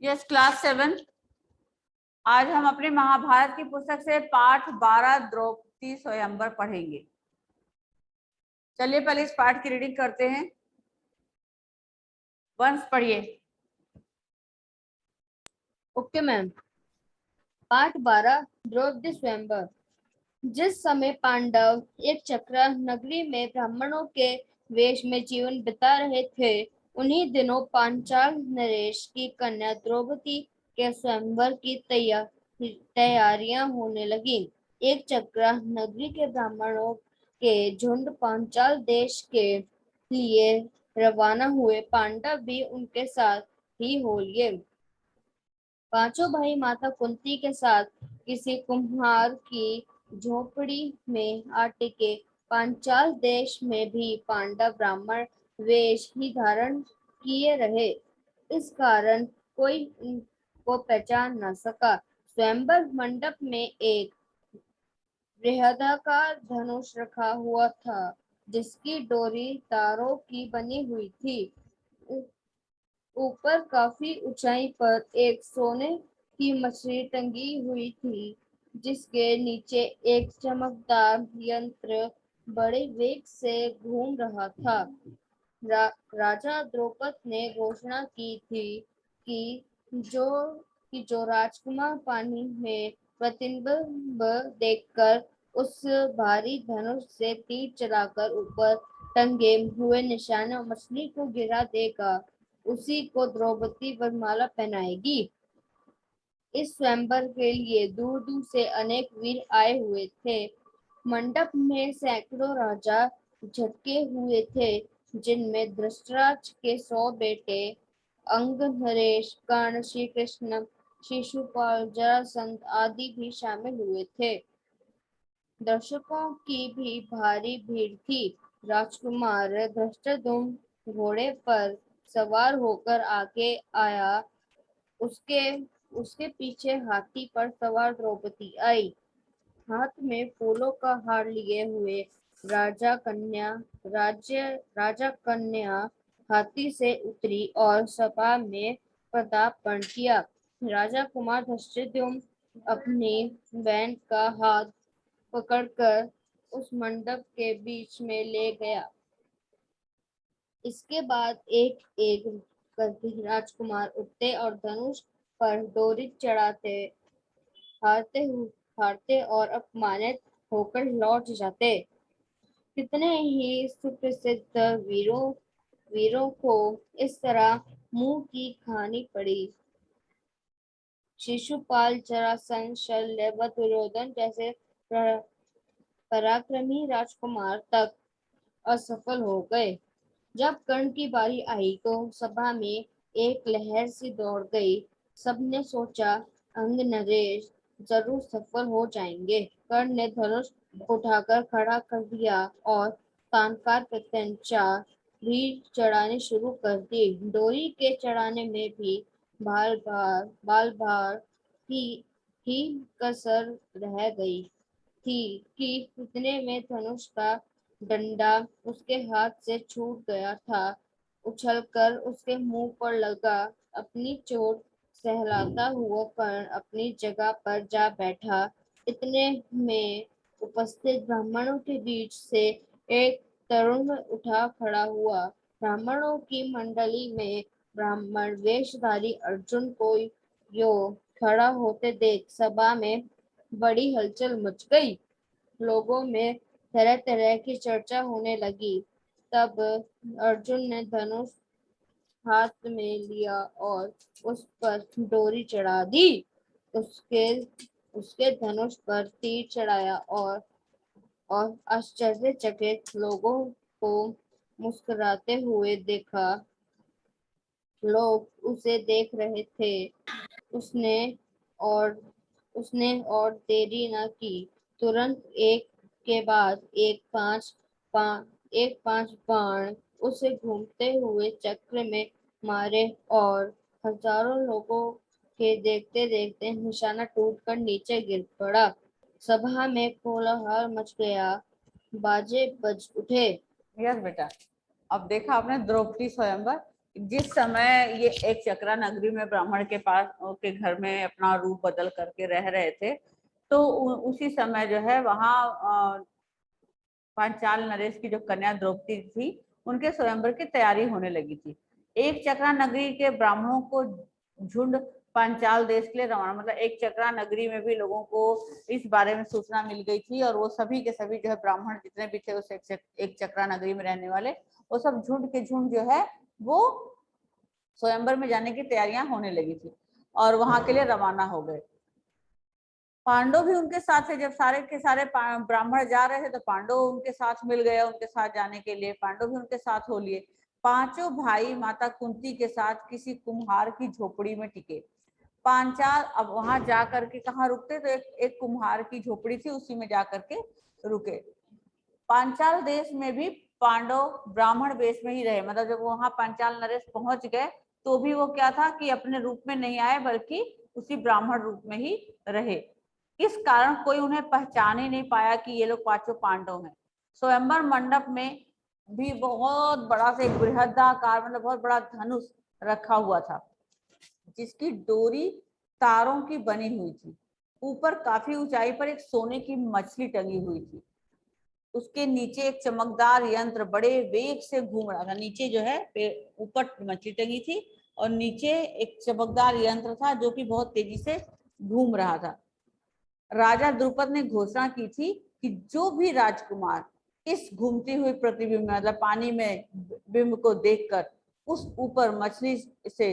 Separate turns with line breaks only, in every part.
Yes class 7। आज हम अपने महाभारत की पुस्तक से पाठ 12 द्रौपदी स्वयंवर पढ़ेंगे। चलिए पहले इस पाठ की रीडिंग करते हैं। वंश पढ़िए।
Okay ma'am. पाठ 12 द्रौपदी स्वयंवर। जिस समय पांडव एक चक्रा नगरी में ब्राह्मणों के वेश में जीवन बिता रहे थे, उन्हीं दिनों पांचाल नरेश की कन्या द्रौपदी के स्वयंवर की तैयारियां होने लगी। एक चक्रा नगरी के ब्राह्मणों के झुंड पांचाल देश के लिए रवाना हुए। पांडव भी उनके साथ ही हो लिए। पांचों भाई माता कुंती के साथ किसी कुम्हार की झोपड़ी में आ टिके। पांचाल देश में भी पांडव ब्राह्मण वेश ही धारण किए रहे। इस कारण कोई उनको पहचान न सका। स्वयंवर मंडप में एक बृहदाकार धनुष रखा हुआ था, जिसकी डोरी तारों की बनी हुई थी। ऊपर काफी ऊंचाई पर एक सोने की मछली टंगी हुई थी, जिसके नीचे एक चमकदार यंत्र बड़े वेग से घूम रहा था। राजा द्रौपद ने घोषणा की थी कि जो राजकुमार पानी में प्रतिबिंब देखकर उस भारी धनुष से तीर चलाकर ऊपर टंगे हुए निशाने मछली को गिरा देगा, उसी को द्रौपदी वरमाला पहनाएगी। इस स्वयंवर के लिए दूर दूर से अनेक वीर आए हुए थे। मंडप में सैकड़ों राजा झटके हुए थे, जिनमें धृतराष्ट्र के 100 बेटे, अंग, नरेश, कर्ण, श्री कृष्ण, शिशुपाल, जरासंध आदि भी शामिल हुए थे। दर्शकों की भी भारी भीड़ थी। राजकुमार धृष्टद्युम्न घोड़े पर सवार होकर आगे आया। उसके उसके पीछे हाथी पर सवार द्रौपदी आई। हाथ में फूलों का हार लिए हुए राजा कन्या हाथी से उतरी और सभा में पदार्पण किया। राजा कुमार धृष्टद्युम्न अपनी बहन का हाथ पकड़कर उस मंडप के बीच में ले गया। इसके बाद एक एक करके राजकुमार उठते और धनुष पर डोरी चढ़ाते, हारते और अपमानित होकर लौट जाते। कितने ही सुप्रसिद्ध वीरों को इस तरह मुंह की खानी पड़ी। शिशुपाल, जरासंध, शल्य व दुर्योधन जैसे पराक्रमी राजकुमार तक असफल हो गए। जब कर्ण की बारी आई तो सभा में एक लहर सी दौड़ गई। सबने सोचा अंग नरेश जरूर सफल हो जाएंगे। कर्ण ने धनुष उठाकर खड़ा कर दिया और तानकार प्रत्यंचा भी चढ़ाने शुरू कर दी। डोरी के चढ़ाने में भी बाल भार की कसर रह गई थी कि इतने में धनुष का डंडा उसके हाथ से छूट गया था। उछलकर उसके मुंह पर लगा। अपनी चोट सहलाता हुआ कर्ण अपनी जगह पर जा बैठा। इतने में उपस्थित ब्राह्मणों के बीच से एक तरुण उठा खड़ा हुआ। ब्राह्मणों की मंडली में ब्राह्मण वेशधारी अर्जुन को यो खड़ा होते देख सभा में बड़ी हलचल मच गई। लोगों में तरह तरह की चर्चा होने लगी। तब अर्जुन ने धनुष हाथ में लिया और उस पर डोरी चढ़ा दी। उसके धनुष पर तीर चढ़ाया और आश्चर्यचकित लोगों को मुस्कुराते हुए देखा। लोग उसे देख रहे थे। उसने और देरी न की। तुरंत एक के बाद एक पांच बाण उसे घूमते हुए चक्र में मारे और हजारों लोगों के देखते देखते निशाना टूटकर नीचे गिर पड़ा। सभा में कोलाहल मच गया। बाजे बज उठे।
यस बेटा, अब देखा आपने द्रौपदी स्वयंवर। जिस समय ये एक चक्रा नगरी में ब्राह्मण के पास के घर में अपना रूप बदल करके रह रहे थे, तो उसी समय जो है वहाँ पांचाल नरेश की जो कन्या द्रौपदी थी, उनके स्वयंवर की तैयारी होने लगी थी। एक चक्रा नगरी के ब्राह्मणों को झुंड पांचाल देश के लिए रवाना, मतलब एक चक्रा नगरी में भी लोगों को इस बारे में सूचना मिल गई थी, और वो सभी के सभी जो है ब्राह्मण जितने भी थे उस एक चक्रा नगरी में रहने वाले, वो सब झुंड के झुंड जो है वो स्वयंवर में जाने की तैयारियां होने लगी थी और वहां के लिए रवाना हो गए। पांडव भी उनके साथ थे। जब सारे के सारे ब्राह्मण जा रहे थे तो पांडव उनके साथ मिल गए, उनके साथ जाने के लिए पांडव भी उनके साथ हो लिए। पांचों भाई माता कुंती के साथ किसी कुम्हार की झोपड़ी में टिके। पांचाल अब वहां जा करके कहाँ रुकते, तो एक कुम्हार की झोपड़ी थी, उसी में जा करके रुके। पांचाल देश में भी पांडव ब्राह्मण वेश में ही रहे, मतलब जब वहां पांचाल नरेश पहुंच गए तो भी वो क्या था कि अपने रूप में नहीं आए, बल्कि उसी ब्राह्मण रूप में ही रहे। इस कारण कोई उन्हें पहचान ही नहीं पाया कि ये लोग पांचों पांडव हैं। स्वयंवर मंडप में भी बहुत बड़ा से एक बृहदाकार, मतलब बहुत बड़ा धनुष रखा हुआ था, जिसकी डोरी तारों की बनी हुई थी। ऊपर काफी ऊंचाई पर एक सोने की मछली टंगी हुई थी। उसके नीचे एक चमकदार यंत्र बड़े वेग से घूम रहा था। नीचे जो है ऊपर मछली टंगी थी और नीचे एक चमकदार यंत्र था जो कि बहुत तेजी से घूम रहा था। राजा द्रुपद ने घोषणा की थी कि जो भी राजकुमार इस घूमती हुई प्रतिबिंब मतलब पानी में बिंब को देखकर उस ऊपर मछली से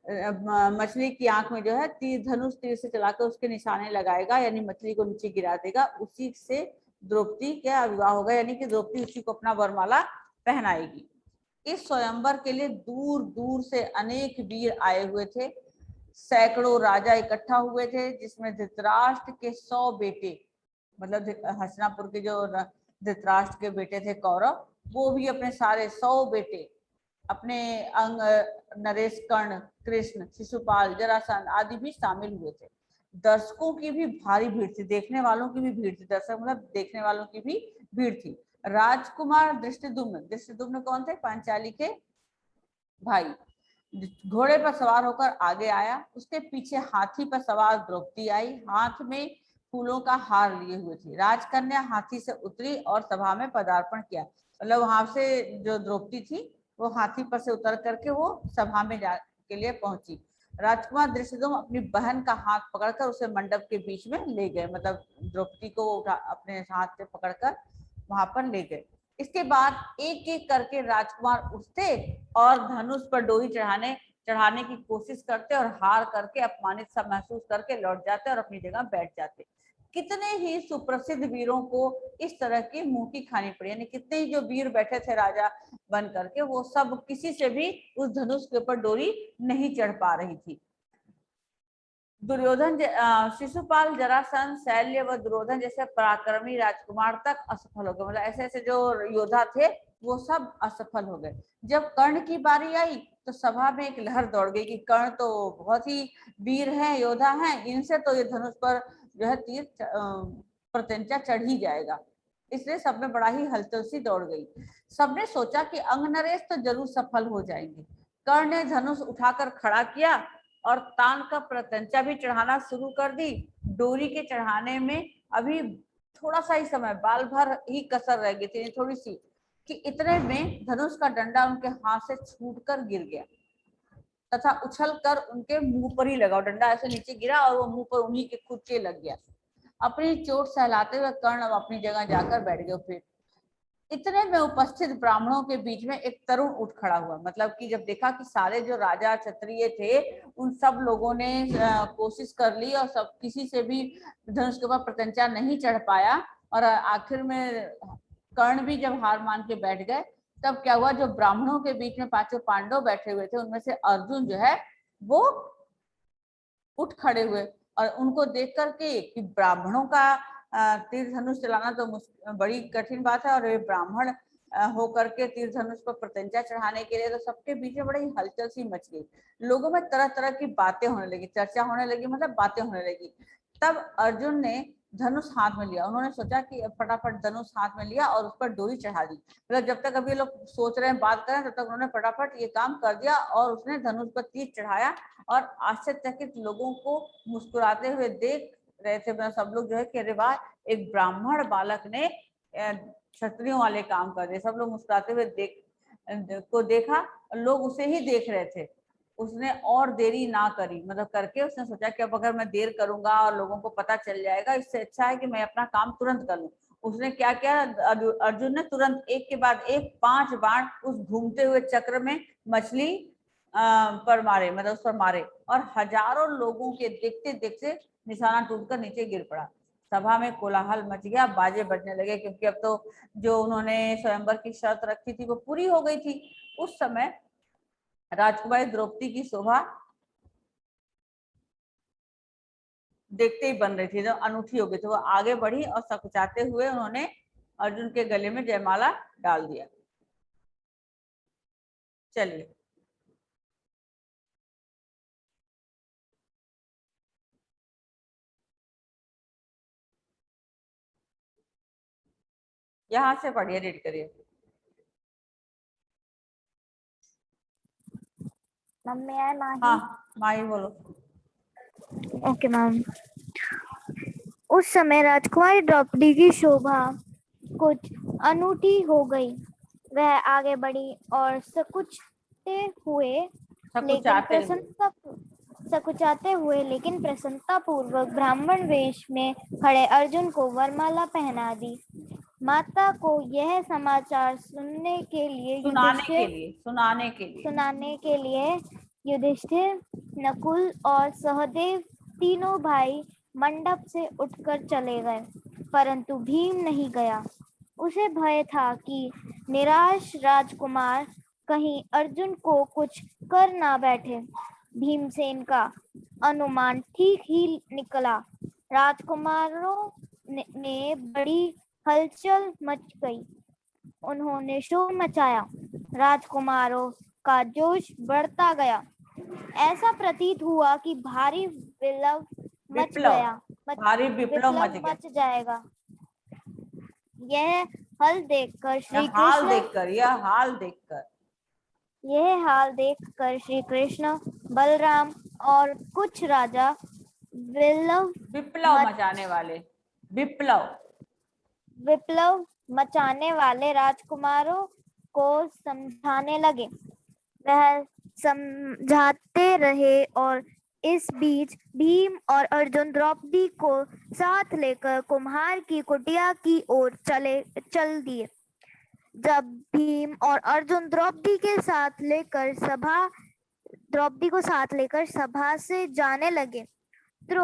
मछली की आंख में जो है तीर धनुष तीर से चलाकर उसके निशाने लगाएगा, यानी मछली को नीचे गिरा देगा, उसी से द्रौपदी का विवाह होगा, यानी कि द्रौपदी उसी को अपना वरमाला पहनाएगी। इस स्वयंवर के लिए दूर दूर से अनेक वीर आए हुए थे। सैकड़ों राजा इकट्ठा हुए थे, जिसमें धृतराष्ट्र के 100 बेटे, मतलब हस्तिनापुर के जो धृतराष्ट्र के बेटे थे कौरव, वो भी अपने सारे 100 बेटे, अपने अंग नरेश, कर्ण, कृष्ण, शिशुपाल, जरासंध आदि भी शामिल हुए थे। दर्शकों की भी भारी भीड़ थी, देखने वालों की भी भीड़ थी, दर्शक मतलब देखने वालों की भी भीड़ थी। राजकुमार दृष्टिदुम्न कौन थे? पांचाली के भाई। घोड़े पर सवार होकर आगे आया, उसके पीछे हाथी पर सवार द्रौपदी आई, हाथ में फूलों का हार लिए हुए थी। राजकन्या हाथी से उतरी और सभा में पदार्पण किया, मतलब वहां से जो द्रौपदी थी वो हाथी पर से उतर करके वो सभा में जा के लिए पहुंची। राजकुमार दृष्टिदुम्न अपनी बहन का हाथ पकड़कर उसे मंडप के बीच में ले गए, मतलब द्रौपदी को उठा अपने हाथ से पकड़कर वहां पर ले गए। इसके बाद एक एक करके राजकुमार उठते और धनुष पर डोरी चढ़ाने की कोशिश करते और हार करके अपमानित सा महसूस करके लौट जाते और अपनी जगह बैठ जाते। कितने ही सुप्रसिद्ध वीरों को इस तरह की मुंह की खानी पड़ी, यानी कितने ही जो वीर बैठे थे राजा बन करके, वो सब किसी से भी उस धनुष के ऊपर डोरी नहीं चढ़ पा रही थी। दुर्योधन, शिशुपाल, जरासंध, शैल्य व दुर्योधन जैसे पराक्रमी राजकुमार तक असफल हो गए, मतलब ऐसे ऐसे जो योद्धा थे वो सब असफल हो गए। जब कर्ण की बारी आई तो सभा में एक लहर दौड़ गई कि कर्ण तो बहुत ही वीर हैं, योद्धा हैं, इनसे तो ये धनुष पर जो है तीर प्रत्यंचा चढ़ ही जाएगा। इसलिए सब में बड़ा ही हलचल सी दौड़ गई। सबने सोचा कि अंगनरेश तो जरूर सफल हो जाएंगे। कर्ण ने धनुष उठाकर खड़ा किया और तान का प्रत्यंचा भी चढ़ाना शुरू कर दी। डोरी के चढ़ाने में अभी थोड़ा सा ही समय, बाल भर ही कसर रह गई थी, थोड़ी सी, कि इतने में धनुष का डंडा उनके हाथ से छूटकर गिर गया तथा उछलकर उनके मुंह पर ही लगा। डंडा ऐसे नीचे गिरा और वो मुंह पर उन्हीं के खुद के लग गया। अपनी चोट सहलाते हुए कर्ण अब अपनी जगह जाकर बैठ गए। फिर इतने में उपस्थित ब्राह्मणों के बीच में एक तरुण उठ खड़ा हुआ, मतलब कि जब देखा कि सारे जो राजा क्षत्रिय थे उन सब लोगों ने कोशिश कर ली और सब किसी से भी धनुष के ऊपर प्रत्यंचा नहीं चढ़ पाया, और आखिर में कर्ण भी जब हार मान के बैठ गए, तब क्या हुआ, जो ब्राह्मणों के बीच में पांचों पांडव बैठे हुए थे उनमें से अर्जुन जो है वो उठ खड़े हुए और उनको देख करके कि ब्राह्मणों का तीर धनुष चलाना तो बड़ी कठिन बात है, और ये ब्राह्मण होकर के तीर धनुष पर प्रत्यंचा चढ़ाने के लिए, तो सबके बीच में बड़ी हलचल सी मच गई। लोगों में तरह तरह की बातें होने लगी, चर्चा होने लगी, मतलब बातें होने लगी। तब अर्जुन ने धनुष हाथ में लिया। उन्होंने सोचा कि फटाफट धनुष हाथ में लिया और उस पर डोरी चढ़ा दी। मतलब जब तक अभी लोग सोच रहे हैं, बात कर रहे हैं, तब तक उन्होंने फटाफट ये काम कर दिया और उसने धनुष पर तीर चढ़ाया। और आश्चर्यचकित लोगों को मुस्कुराते हुए देख रहे थे, मतलब सब लोग जो है कि अरे वाह, एक ब्राह्मण बालक ने क्षत्रियों वाले काम कर दिए। सब लोग मुस्कुराते हुए देखा, लोग उसे ही देख रहे थे। उसने और देरी ना करी, मतलब करके उसने सोचा कि अब अगर मैं देर करूंगा और लोगों को पता चल जाएगा, इससे अच्छा है कि मैं अपना काम तुरंत कर लूं। उसने क्या किया, अर्जुन ने तुरंत एक के बाद एक 5 बाण उस घूमते हुए चक्र में मछली पर मारे, मतलब उस पर मारे, और हजारों लोगों के देखते देखते निशाना टूटकर नीचे गिर पड़ा। सभा में कोलाहल मच गया, बाजे बजने लगे, क्योंकि अब तो जो उन्होंने स्वयंवर की शर्त रखी थी वो पूरी हो गई थी। उस समय राजकुमारी द्रौपदी की शोभा देखते ही बन रही थी, जो अनूठी हो गई थी। वो आगे बढ़ी और सकुचाते हुए उन्होंने अर्जुन के गले में जयमाला डाल दिया। चलिए, यहाँ से पढ़िए, रीड करिए।
मम्मी आए माही।
हाँ, माही बोलो।
Okay ma'am. उस समय राजकुमारी द्रौपदी की शोभा कुछ अनूठी हो गई। वह आगे बढ़ी और सकुचाते हुए लेकिन प्रसन्नता पूर्वक ब्राह्मण वेश में खड़े अर्जुन को वरमाला पहना दी। माता को यह समाचार सुनाने के लिए युधिष्ठिर, नकुल और सहदेव तीनों भाई मंडप से उठकर चले गए, परंतु भीम नहीं गया। उसे भय था कि निराश राजकुमार कहीं अर्जुन को कुछ कर ना बैठे। भीमसेन का अनुमान ठीक ही निकला। राजकुमारों ने बड़ी हलचल मच गई। उन्होंने शोर मचाया। राजकुमारों का जोश बढ़ता गया। ऐसा प्रतीत हुआ कि भारी विप्लव मच जाएगा। यह हाल देखकर श्री कृष्ण, बलराम और कुछ राजा विप्लव मचाने वाले राजकुमारों को समझाने लगे। वह समझाते रहे और इस बीच भीम और अर्जुन द्रौपदी को साथ लेकर कुम्हार की कुटिया की ओर चल दिए। जब भीम और अर्जुन द्रौपदी को साथ लेकर सभा से जाने लगे तो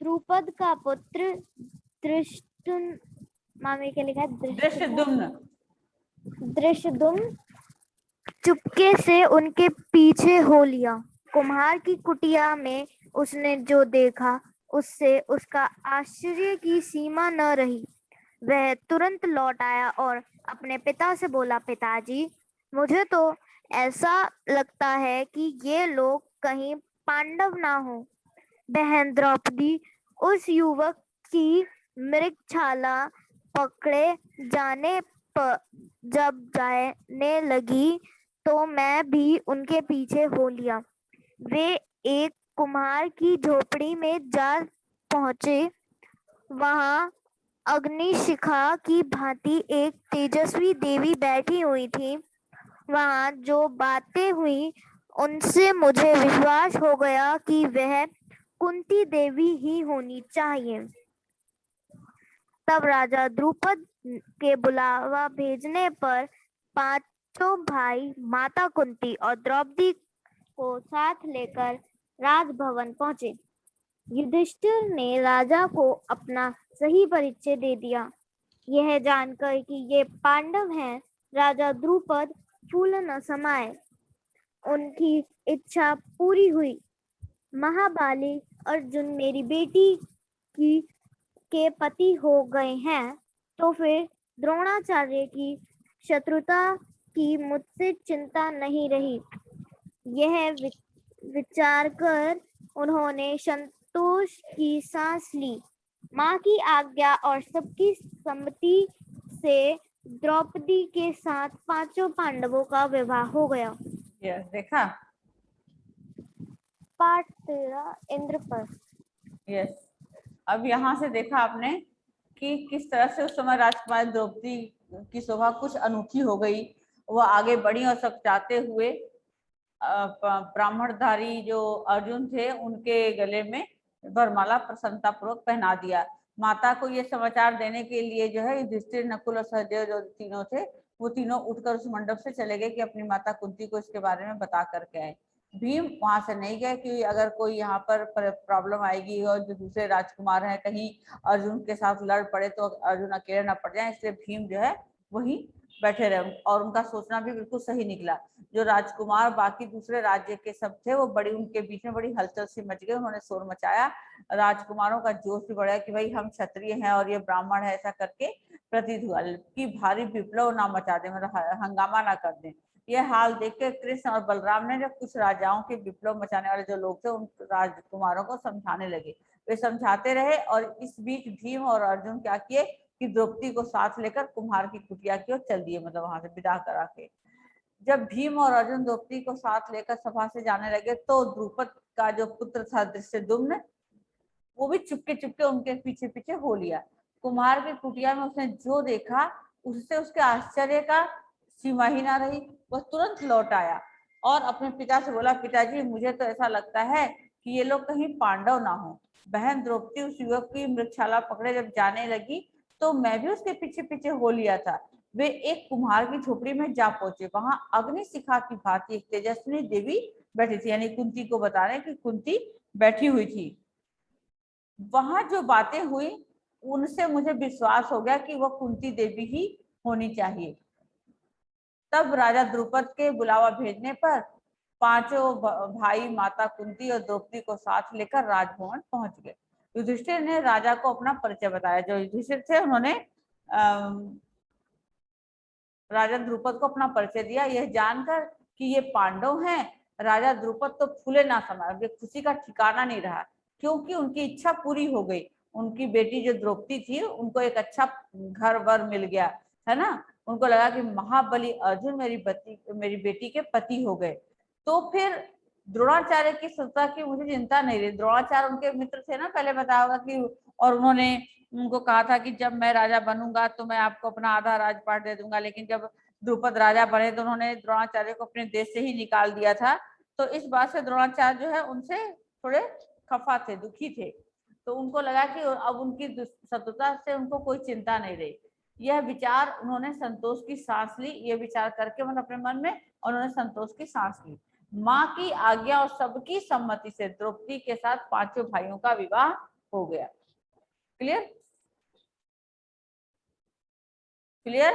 द्रुपद का पुत्र धृष्टुम्न, मामी के लिखा धृष्टद्युम्न चुपके से उनके पीछे हो लिया। कुम्हार की कुटिया में उसने जो देखा उससे उसका आश्चर्य की सीमा न रही। वह तुरंत लौट आया और अपने पिता से बोला, पिताजी, मुझे तो ऐसा लगता है कि ये लोग कहीं पांडव ना हो। बहन द्रौपदी उस युवक की मृगछाला पकड़े जाने पर जब जाने लगी तो मैं भी उनके पीछे हो लिया। वे एक कुम्हार की झोपड़ी में जा पहुंचे। वहां अग्निशिखा की भांति एक तेजस्वी देवी बैठी हुई थी। वहां जो बातें हुई उनसे मुझे विश्वास हो गया कि वह कुंती देवी ही होनी चाहिए। तब राजा द्रुपद के बुलावा भेजने पर पांचों भाई माता कुंती और द्रौपदी को साथ लेकर राजभवन पहुंचे। युधिष्ठिर ने राजा को अपना सही परिचय दे दिया। यह जानकर कि ये पांडव हैं, राजा द्रुपद फूल न समाये। उनकी इच्छा पूरी हुई। महाबाली अर्जुन मेरी बेटी के पति हो गए हैं, तो फिर द्रोणाचार्य की शत्रुता की मुझसे चिंता नहीं रही। यह विचार कर उन्होंने संतोष की सांस ली। माँ की आज्ञा और सबकी सम्मति से द्रौपदी के साथ पांचों पांडवों का विवाह हो गया।
यस, देखा।
पाठ 13 इंद्रप्रस्थ।
यस, अब यहाँ से देखा आपने कि किस तरह से उस समय राजकुमारी द्रौपदी की शोभा कुछ अनूठी हो गई। वह आगे बढ़ी और सब चाहते हुए ब्राह्मणधारी जो अर्जुन थे उनके गले में वरमाला प्रसन्नता पूर्वक पहना दिया। माता को ये समाचार देने के लिए जो है युधिष्ठिर, नकुल और सहदेव जो तीनों थे वो तीनों उठकर उस मंडप से चले गए कि अपनी माता कुंती को इसके बारे में बता करके आए। भीम वहां से नहीं गए कि अगर कोई यहाँ पर प्रॉब्लम आएगी और जो दूसरे राजकुमार हैं कहीं अर्जुन के साथ लड़ पड़े तो अर्जुन अकेले ना पड़ जाए, इसलिए भीम जो है वहीं बैठे रहे और उनका सोचना भी बिल्कुल सही निकला। जो राजकुमार बाकी दूसरे राज्य के सब थे वो बड़ी उनके बीच में बड़ी हलचल सी मच गई, उन्होंने शोर मचाया। राजकुमारों का जोश भी बढ़ा कि भाई हम क्षत्रिय हैं और ये ब्राह्मण है, ऐसा करके प्रतीत हुआ कि भारी विप्लव ना मचा दे, मतलब हंगामा ना कर दें। यह हाल देख के कृष्ण और बलराम ने जब कुछ राजाओं के विप्लव मचाने वाले जो लोग थे उन राजकुमारों को समझाने लगे। वे समझाते रहे और इस बीच भीम और अर्जुन क्या किए कि द्रौपदी को साथ लेकर कुम्हार की कुटिया की ओर चल दिए, मतलब वहां से विदा करा के। जब भीम और अर्जुन द्रौपदी को साथ लेकर सभा से जाने लगे तो द्रुपद का जो पुत्र था धृष्टद्युम्न, वो भी चुपके चुपके उनके पीछे पीछे हो लिया। कुम्हार की कुटिया में उसने जो देखा उससे उसके आश्चर्य का सीमा ही ना रही। वह तुरंत लौट आया और अपने पिता से बोला, पिताजी मुझे तो ऐसा लगता है कि ये लोग कहीं पांडव ना हो। बहन द्रौपदी उस युवक की मृगशाला पकड़े जब जाने लगी तो मैं भी उसके पीछे पीछे हो लिया था। वे एक कुम्हार की झोपड़ी में जा पहुंचे। वहां अग्नि शिखा की भांति एक तेजस्विनी देवी बैठी थी, यानी कुंती को बता रहे कि कुंती बैठी हुई थी। वहां जो बातें हुई उनसे मुझे विश्वास हो गया कि वह कुंती देवी ही होनी चाहिए। तब राजा द्रुपद के बुलावा भेजने पर पांचों भाई माता कुंती और द्रौपदी को साथ लेकर राजभवन पहुंच गए। युधिष्ठिर ने राजा को अपना परिचय बताया। जो युधिष्ठिर थे उन्होंने राजा द्रुपद को अपना परिचय दिया। यह जानकर कि ये पांडव हैं, राजा द्रुपद तो फूले ना समाये, खुशी का ठिकाना नहीं रहा, क्योंकि उनकी इच्छा पूरी हो गई। उनकी बेटी जो द्रौपदी थी उनको एक अच्छा घर वर मिल गया है ना। उनको लगा कि महाबली अर्जुन मेरी बेटी के पति हो गए। तो फिर द्रोणाचार्य की सोचा कि मुझे चिंता नहीं रही। द्रोणाचार्य उनके मित्र थे ना, पहले बताया होगा कि, और उन्होंने उनको कहा था कि जब मैं राजा बनूंगा तो मैं आपको अपना आधा राजपाट दे दूंगा। लेकिन जब द्रुपद राजा बने तो उन्होंने द्रोणाचार्य को अपने देश से ही निकाल दिया था। तो इस बात से द्रोणाचार्य जो है उनसे थोड़े खफा थे, दुखी थे। तो उनको लगा कि अब उनकी शत्रुता से उनको कोई चिंता नहीं रही। यह विचार उन्होंने संतोष की सांस ली। यह विचार करके मतलब अपने मन में उन्होंने संतोष की सांस ली। माँ की आज्ञा और सबकी सम्मति से द्रौपदी के साथ पांचों भाइयों का विवाह हो गया। क्लियर? क्लियर?